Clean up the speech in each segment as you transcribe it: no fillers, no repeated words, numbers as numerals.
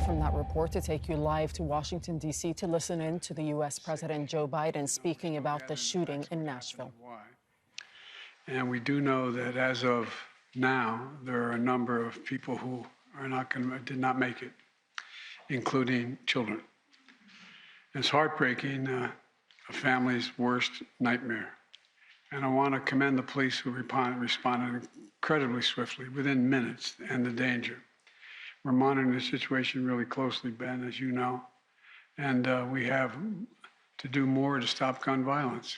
from that report to take you live to Washington, D.C. to listen in to the U.S. President Joe Biden speaking about the shooting in Nashville. And we do know that as of now, there are a number of people who did not make it, including children. It's heartbreaking, a family's worst nightmare. And I want to commend the police who responded incredibly swiftly, within minutes, and the danger. We're monitoring the situation really closely, Ben, as you know, and we have to do more to stop gun violence.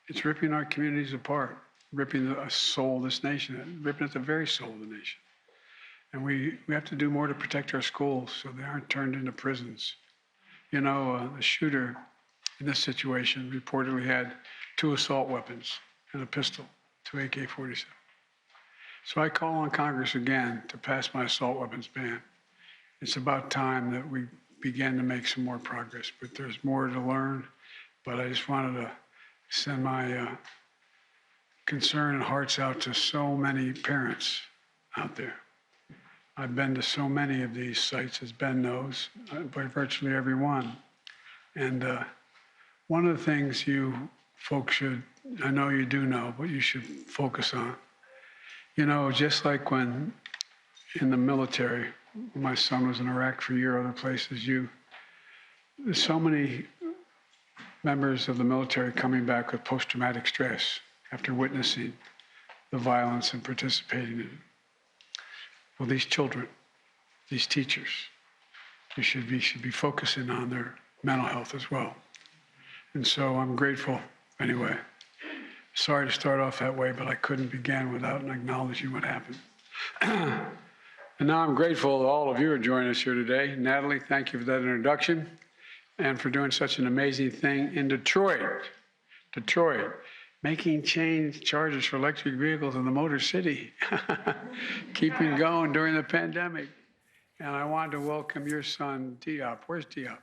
It's ripping our communities apart, ripping the soul of this nation, ripping at the very soul of the nation. And we have to do more to protect our schools so they aren't turned into prisons. You know, the shooter in this situation reportedly had 2 assault weapons and a pistol, 2 AK-47. So I call on Congress again to pass my assault weapons ban. It's about time that we begin to make some more progress, but there's more to learn. But I just wanted to send my concern and hearts out to so many parents out there. I've been to so many of these sites, as Ben knows, by virtually every one. And one of the things you folks should, I know you do know, but you should focus on. You know, just like when in the military, my son was in Iraq for a year, other places, there's so many members of the military coming back with post-traumatic stress after witnessing the violence and participating in it. Well, these children, these teachers, you should be focusing on their mental health as well. And so I'm grateful anyway. Sorry to start off that way, but I couldn't begin without acknowledging what happened. And now I'm grateful that all of you are joining us here today. Natalie, thank you for that introduction and for doing such an amazing thing in Detroit. Detroit, making charges for electric vehicles in the Motor City, keeping going during the pandemic. And I wanted to welcome your son, Diop. Where's Diop?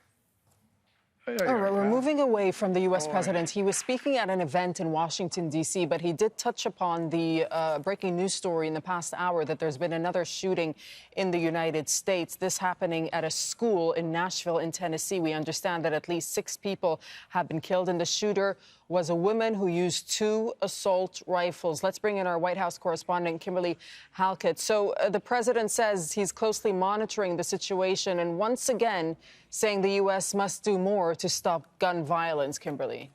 We're moving away from the U.S. president. He was speaking at an event in Washington, D.C., but he did touch upon the breaking news story in the past hour that there's been another shooting in the United States, this happening at a school in Nashville in Tennessee. We understand that at least 6 people have been killed, and the shooter was a woman who used 2 assault rifles. Let's bring in our White House correspondent, Kimberly Halkett. So the president says he's closely monitoring the situation and once again saying the U.S. must do more to stop gun violence. Kimberly.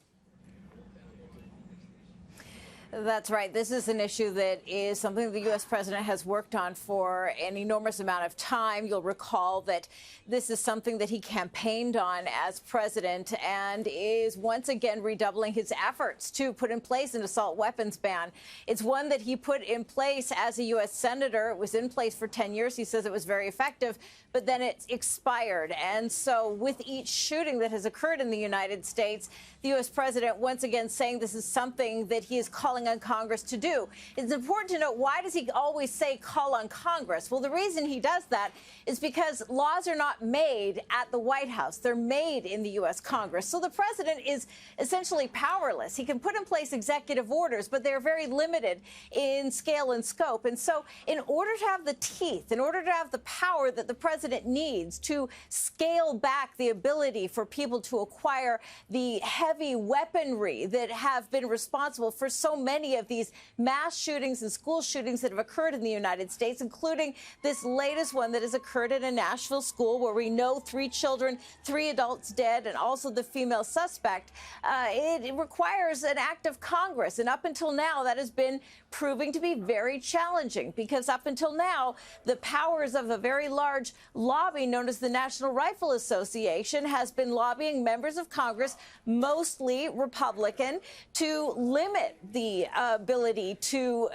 That's right. This is an issue that is something the U.S. president has worked on for an enormous amount of time. You'll recall that this is something that he campaigned on as president and is once again redoubling his efforts to put in place an assault weapons ban. It's one that he put in place as a U.S. senator. It was in place for 10 years. He says it was very effective, but then it expired. And so with each shooting that has occurred in the United States, the U.S. president once again saying this is something that he is calling on Congress to do. It's important to note, why does he always say call on Congress? Well, the reason he does that is because laws are not made at the White House. They're made in the U.S. Congress. So the president is essentially powerless. He can put in place executive orders, but they're very limited in scale and scope. And so in order to have the teeth, in order to have the power that the president needs to scale back the ability for people to acquire the heavy weaponry that have been responsible for so many of these mass shootings and school shootings that have occurred in the United States, including this latest one that has occurred at a Nashville school where we know 3 children, 3 adults dead, and also the female suspect. It requires an act of Congress. And up until now, that has been proving to be very challenging because up until now, the powers of a very large lobby known as the National Rifle Association has been lobbying members of Congress, mostly Republican, to limit the ability to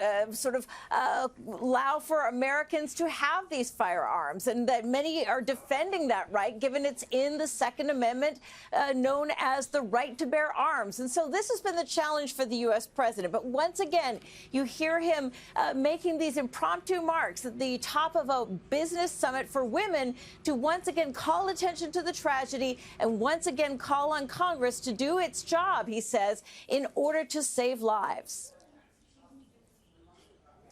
allow for Americans to have these firearms, and that many are defending that right, given it's in the Second Amendment, known as the right to bear arms. And so this has been the challenge for the U.S. president. But once again, you hear him making these impromptu marks at the top of a business summit for women to once again call attention to the tragedy and once again call on Congress to do its job, he says, in order to save lives.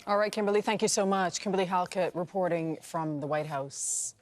All right, Kimberly, thank you so much. Kimberly Halkett reporting from the White House.